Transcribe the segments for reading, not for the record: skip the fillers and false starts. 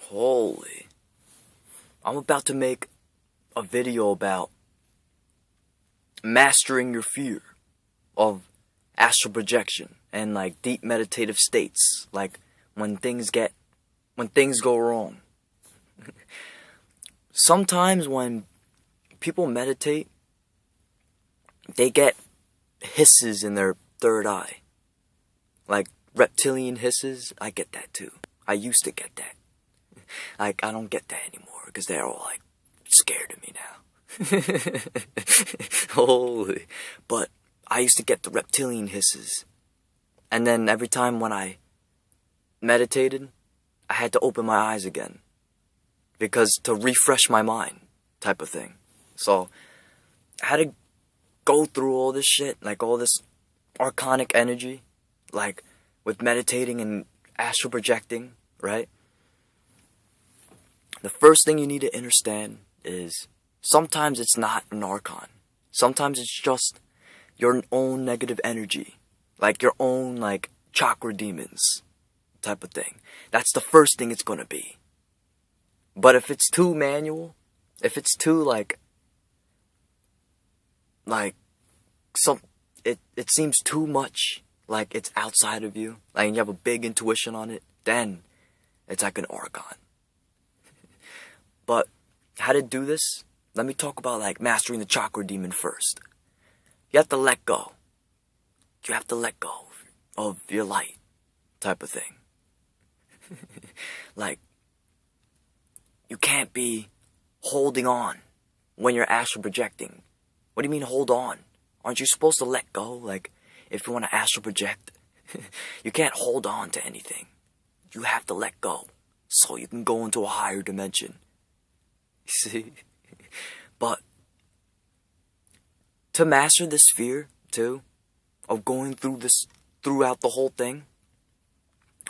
Holy. I'm about to make a video about mastering your fear of astral projection and like deep meditative states, like when things go wrong. Sometimes when people meditate, they get hisses in their third eye. Like reptilian hisses, I get that too. I used to get that. Like, I don't get that anymore, because they're all, like, scared of me now. Holy. But I used to get the reptilian hisses. And then every time when I meditated, I had to open my eyes again. Because to refresh my mind, type of thing. So, I had to go through all this shit, like all this archonic energy, like with meditating and astral projecting, right? The first thing you need to understand is sometimes it's not an archon. Sometimes it's just your own negative energy. Like your own, like, chakra demons type of thing. That's the first thing it's gonna be. But if it's too manual, if it's too, it seems too much like it's outside of you, like you have a big intuition on it, then it's like an archon. But how to do this? Let me talk about like mastering the chakra demon first. You have to let go. You have to let go of your light type of thing. Like, you can't be holding on when you're astral projecting. What do you mean hold on? Aren't you supposed to let go? Like, if you want to astral project, you can't hold on to anything. You have to let go so you can go into a higher dimension. See? But to master this fear, too, of going through this, throughout the whole thing,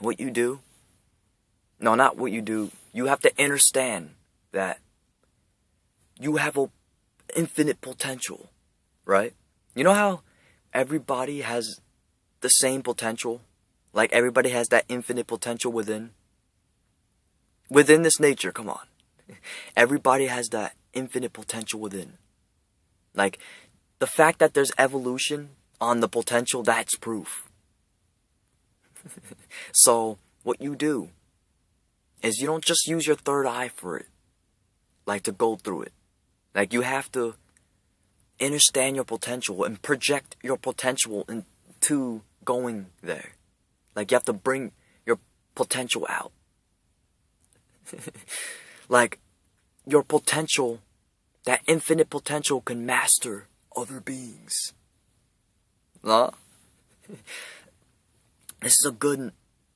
what you do, no, not what you do, you have to understand that you have an infinite potential, right? You know how everybody has the same potential? Like everybody has that infinite potential within this nature, come on. Everybody has that infinite potential within. Like, the fact that there's evolution on the potential, that's proof. So, what you do is you don't just use your third eye for it. Like, to go through it. Like, you have to understand your potential and project your potential into going there. Like, you have to bring your potential out. Like, your potential, that infinite potential can master other beings. Huh? This is a good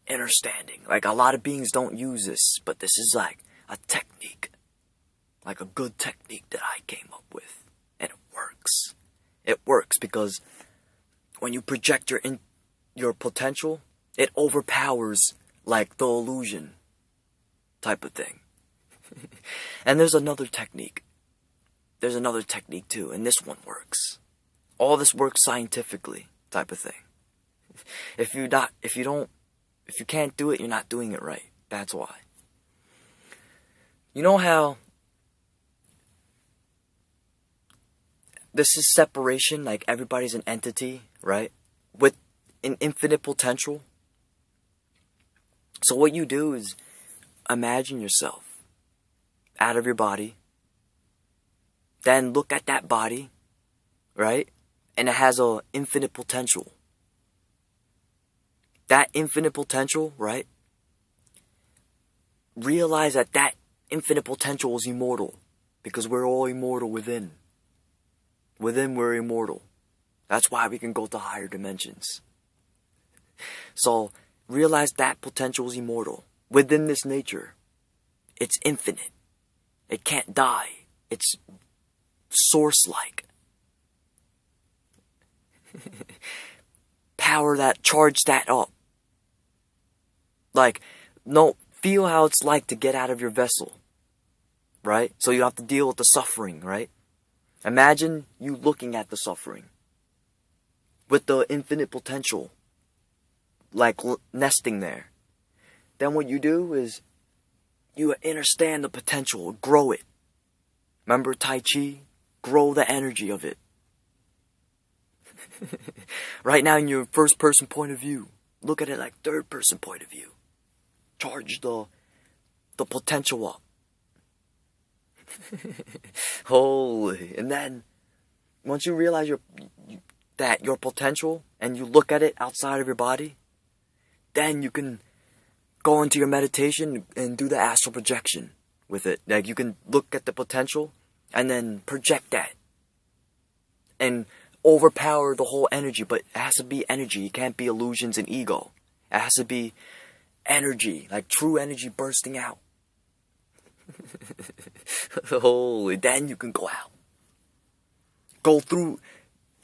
understanding. Like, a lot of beings don't use this, but this is like a technique. Like a good technique that I came up with. And it works. It works because when you project your potential, it overpowers, like, the illusion type of thing. And there's another technique. There's another technique too, and this one works. All this works scientifically, type of thing. If you can't do it, you're not doing it right. That's why. You know how this is separation, like everybody's an entity, right? With an infinite potential. So what you do is imagine yourself out of your body. Then look at that body, right? And it has an infinite potential. That infinite potential, right? Realize that that infinite potential is immortal. Because we're all immortal within. Within, we're immortal. That's why we can go to higher dimensions. So, realize that potential is immortal. Within this nature, it's infinite. It can't die. It's source-like. Power that, charge that up. Like, no, feel how it's like to get out of your vessel. Right? So you have to deal with the suffering, right? Imagine you looking at the suffering. With the infinite potential. Like, nesting there. Then what you do is you understand the potential, grow it. Remember Tai Chi? Grow the energy of it. Right now in your first person point of view, look at it like third person point of view. Charge the potential up. Holy. And then once you realize that your potential and you look at it outside of your body, then you can go into your meditation and do the astral projection with it. Like you can look at the potential and then project that and overpower the whole energy, but it has to be energy. It can't be illusions and ego. It has to be energy, like true energy bursting out. Holy, then you can go out. Go through,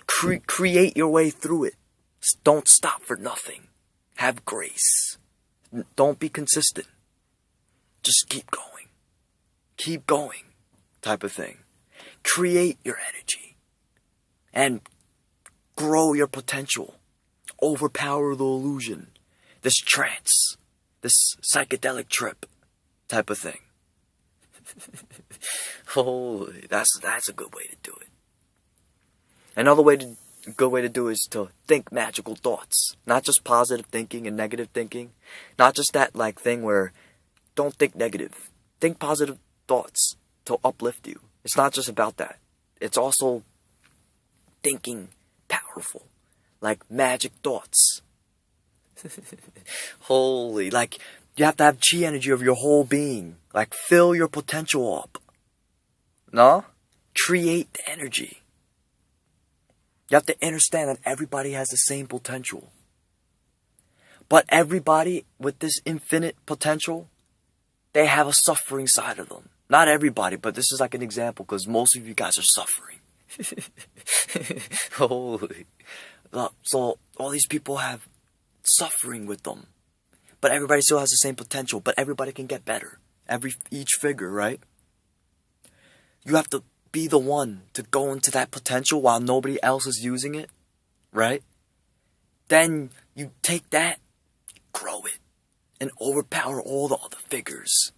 create your way through it. Don't stop for nothing. Have grace. Don't be consistent. Just keep going. Keep going, type of thing. Create your energy. And grow your potential. Overpower the illusion. This trance. This psychedelic trip, type of thing. Holy, that's a good way to do it. Another good way to do it is to think magical thoughts. Not just positive thinking and negative thinking. Not just that like thing where don't think negative. Think positive thoughts to uplift you. It's not just about that. It's also thinking powerful. Like magic thoughts. Holy, like you have to have chi energy of your whole being. Like fill your potential up. No? Create the energy. You have to understand that everybody has the same potential. But everybody with this infinite potential, they have a suffering side of them. Not everybody, but this is like an example because most of you guys are suffering. Holy. So all these people have suffering with them. But everybody still has the same potential. But everybody can get better. Each figure, right? You have to be the one to go into that potential while nobody else is using it. Right? Then you take that, grow it, and overpower all the other figures.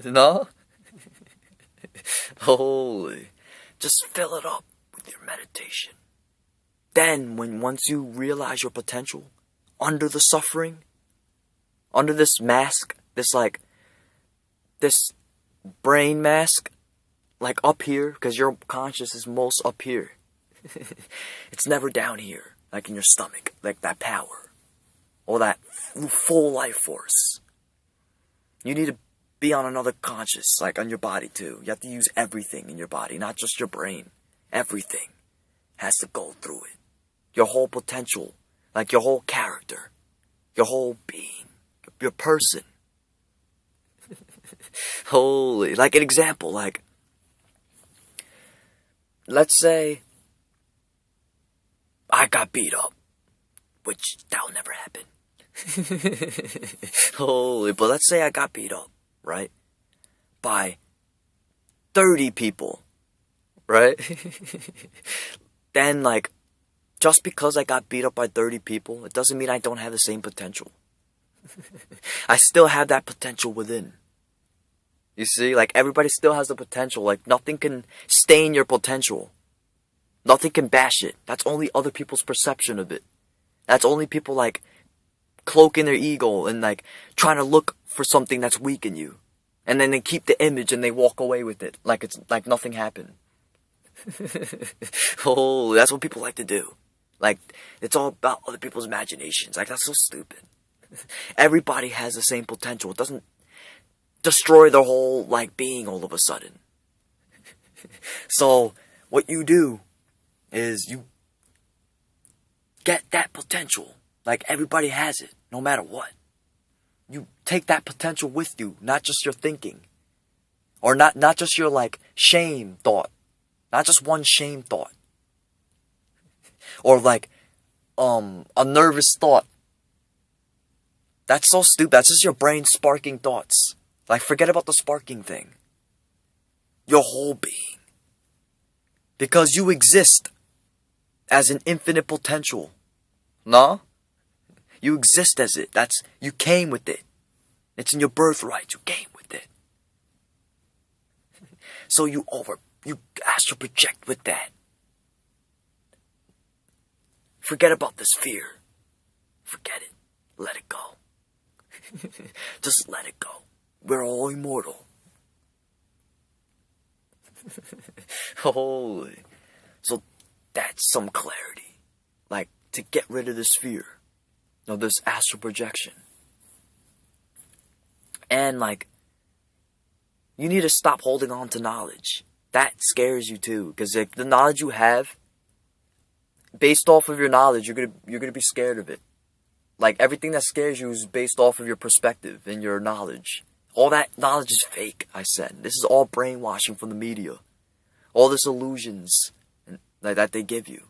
No? Holy. Just fill it up with your meditation. Then, once you realize your potential, under the suffering, under this mask, this brain mask, like up here, because your conscious is most up here. It's never down here, like in your stomach, like that power, or that full life force. You need to be on another conscious, like on your body too. You have to use everything in your body, not just your brain. Everything has to go through it. Your whole potential, like your whole character, your whole being, your person. Holy, like an example, like, let's say I got beat up, which that'll never happen. Holy, but let's say I got beat up, right? By 30 people, right? Then, like, just because I got beat up by 30 people, it doesn't mean I don't have the same potential. I still have that potential within. You see, like, everybody still has the potential. Like, nothing can stain your potential. Nothing can bash it. That's only other people's perception of it. That's only people, like, cloaking their ego and, like, trying to look for something that's weak in you. And then they keep the image and they walk away with it. Like it's like nothing happened. Oh, that's what people like to do. Like, it's all about other people's imaginations. Like, that's so stupid. Everybody has the same potential. It doesn't destroy their whole, like, being all of a sudden. So, what you do is you get that potential. Like, everybody has it, no matter what. You take that potential with you, not just your thinking. Or not just your, like, shame thought. Not just one shame thought. Or, like, a nervous thought. That's so stupid. That's just your brain sparking thoughts. Like, forget about the sparking thing. Your whole being. Because you exist as an infinite potential. No? You exist as it. You came with it. It's in your birthright. You came with it. So you astral project with that. Forget about this fear. Forget it. Let it go. Just let it go. We're all immortal. Holy. So that's some clarity. Like, to get rid of this fear. Of this astral projection. And, like, you need to stop holding on to knowledge. That scares you too. Because, like, the knowledge you have, based off of your knowledge, you're gonna be scared of it. Like, everything that scares you is based off of your perspective and your knowledge. All that knowledge is fake, I said. This is all brainwashing from the media. All this illusions that they give you.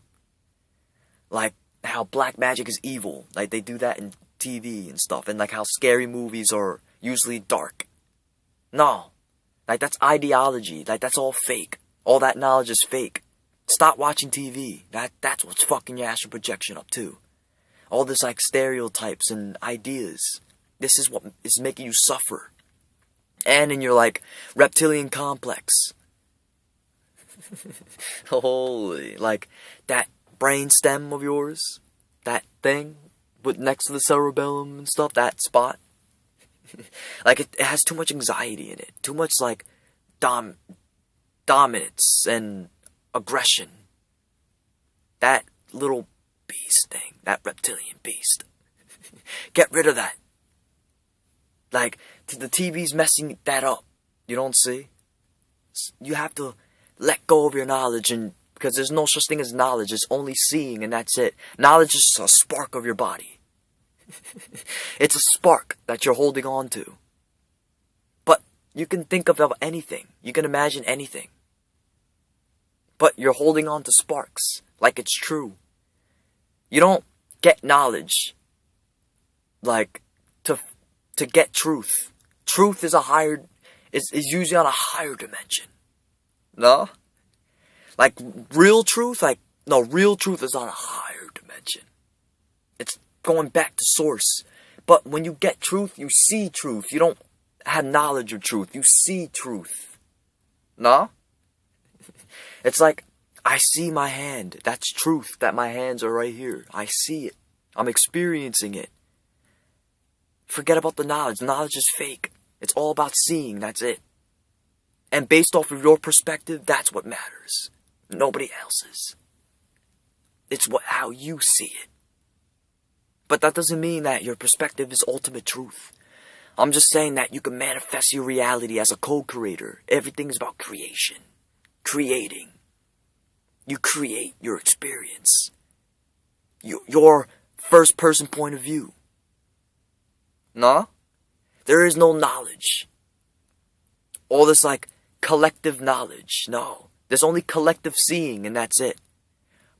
Like, how black magic is evil. Like, they do that in TV and stuff. And, like, how scary movies are usually dark. No. Like, that's ideology. Like, that's all fake. All that knowledge is fake. Stop watching TV. That's what's fucking your astral projection up too. All this, like, stereotypes and ideas. This is what is making you suffer. And in your, like, reptilian complex. Holy. Like, that brain stem of yours. That thing with next to the cerebellum and stuff. That spot. Like, it has too much anxiety in it. Too much, like, dominance and aggression. That little beast thing. That reptilian beast. Get rid of that. Like, the TV's messing that up. You don't see? You have to let go of your knowledge, and because there's no such thing as knowledge. It's only seeing, and that's it. Knowledge is just a spark of your body. It's a spark that you're holding on to. But you can think of anything. You can imagine anything. But you're holding on to sparks, like it's true. You don't get knowledge, like, to get truth. Truth is is usually on a higher dimension. No? Like, real truth, real truth is on a higher dimension. It's going back to source. But when you get truth, you see truth. You don't have knowledge of truth. You see truth. No? It's like, I see my hand. That's truth, that my hands are right here. I see it. I'm experiencing it. Forget about the knowledge. Knowledge is fake. It's all about seeing. That's it. And based off of your perspective, that's what matters. Nobody else's. It's how you see it. But that doesn't mean that your perspective is ultimate truth. I'm just saying that you can manifest your reality as a co-creator. Everything is about creation. Creating. You create your experience. Your first person point of view. No? There is no knowledge. All this, like, collective knowledge. No. There's only collective seeing, and that's it.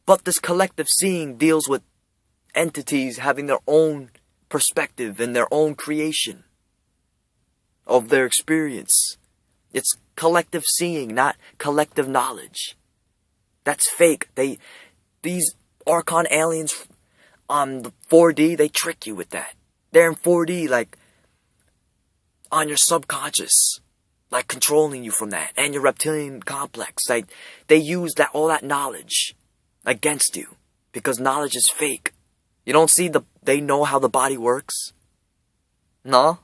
But this collective seeing deals with entities having their own perspective and their own creation of their experience. It's collective seeing, not collective knowledge. That's fake. These Archon aliens on the 4D, they trick you with that. They're in 4D, like, on your subconscious, like, controlling you from that, and your reptilian complex. Like, they use all that knowledge against you, because knowledge is fake. You don't see they know how the body works? No?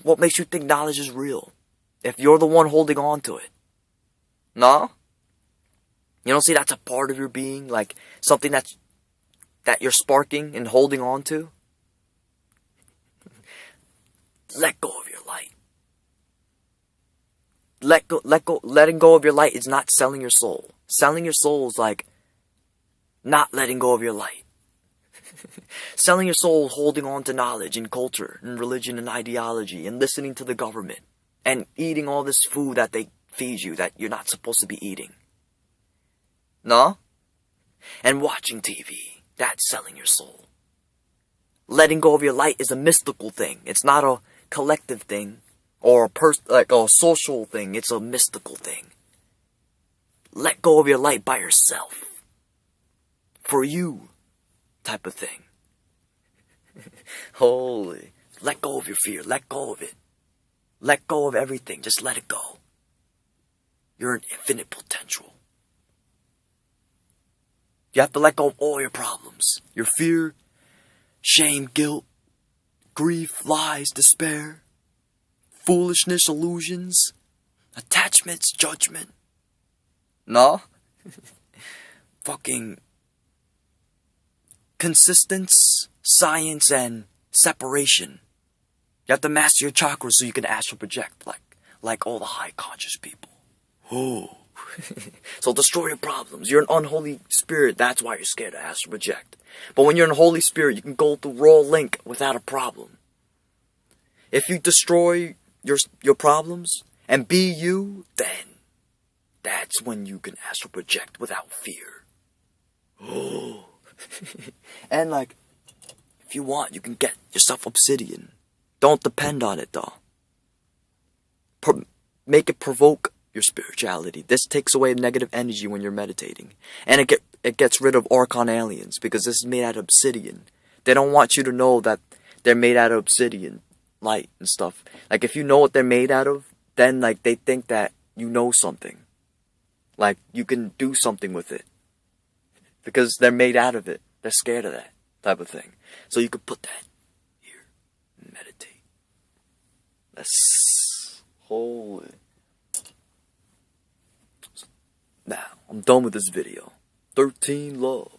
What makes you think knowledge is real? If you're the one holding on to it? No? You don't see that's a part of your being? Like, something that you're sparking and holding on to? Let go of your light. Letting go of your light is not selling your soul. Selling your soul is like not letting go of your light. Selling your soul is holding on to knowledge and culture and religion and ideology and listening to the government and eating all this food that they feed you that you're not supposed to be eating. No? And watching TV. That's selling your soul. Letting go of your light is a mystical thing. It's not a collective thing or a social thing. It's a mystical thing. Let go of your light by yourself. For you type of thing. Holy. Let go of your fear. Let go of it. Let go of everything. Just let it go. You're an infinite potential. You have to let go of all your problems. Your fear, shame, guilt, grief, lies, despair, foolishness, illusions, attachments, judgment. No? Fucking consistence, science, and separation. You have to master your chakras so you can astral project like all the high conscious people. Oh. So destroy your problems. You're an unholy spirit. That's why you're scared to astral project. But when you're an holy spirit, you can go through raw link without a problem. If you destroy your problems and be you, then that's when you can astral project without fear. Oh. And like, if you want, you can get yourself obsidian. Don't depend on it though. Make it provoke your spirituality. This takes away negative energy when you're meditating. And it gets rid of Archon aliens because this is made out of obsidian. They don't want you to know that they're made out of obsidian, light and stuff. Like if you know what they're made out of, then like they think that you know something. Like you can do something with it. Because they're made out of it. They're scared of that type of thing. So you could put that here and meditate. That's holy. Now, I'm done with this video. 13 love.